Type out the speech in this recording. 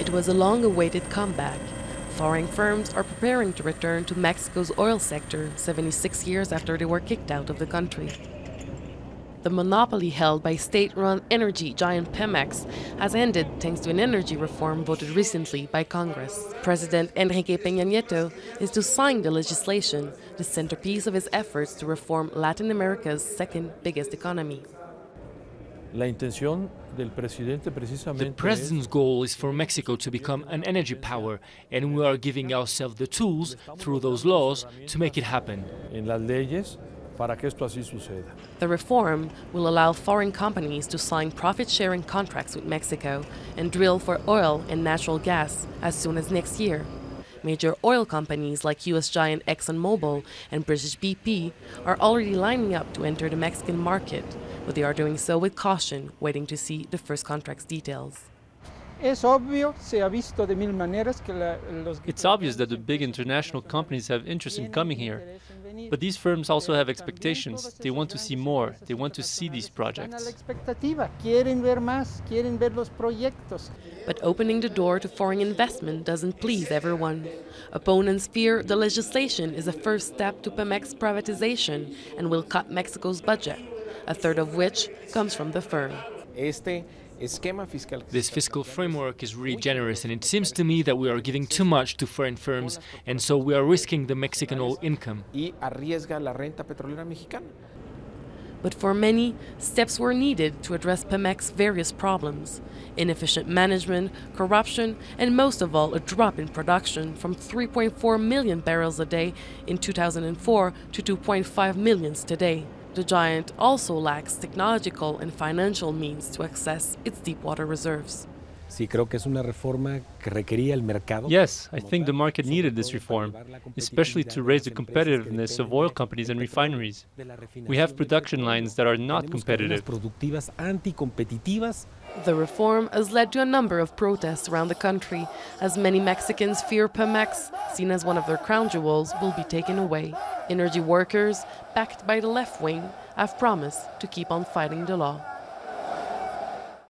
It was a long-awaited comeback. Foreign firms are preparing to return to Mexico's oil sector 76 years after they were kicked out of the country. The monopoly held by state-run energy giant Pemex has ended thanks to an energy reform voted recently by Congress. President Enrique Peña Nieto is to sign the legislation, the centerpiece of his efforts to reform Latin America's second biggest economy. The president's goal is for Mexico to become an energy power, and we are giving ourselves the tools through those laws to make it happen. The reform will allow foreign companies to sign profit-sharing contracts with Mexico and drill for oil and natural gas as soon as next year. Major oil companies like U.S. giant ExxonMobil and British BP are already lining up to enter the Mexican market, but they are doing so with caution, waiting to see the first contract's details. It's obvious that the big international companies have interest in coming here. But these firms also have expectations. They want to see more. They want to see these projects. But opening the door to foreign investment doesn't please everyone. Opponents fear the legislation is a first step to Pemex privatization and will cut Mexico's budget, a third of which comes from the firm. This fiscal framework is really generous, and it seems to me that we are giving too much to foreign firms, and so we are risking the Mexican oil income. But for many, steps were needed to address Pemex's various problems: inefficient management, corruption, and most of all, a drop in production from 3.4 million barrels a day in 2004 to 2.5 million today. The giant also lacks technological and financial means to access its deep-water reserves. Yes, I think the market needed this reform, especially to raise the competitiveness of oil companies and refineries. We have production lines that are not competitive. The reform has led to a number of protests around the country, as many Mexicans fear Pemex, seen as one of their crown jewels, will be taken away. Energy workers, backed by the left wing, have promised to keep on fighting the law.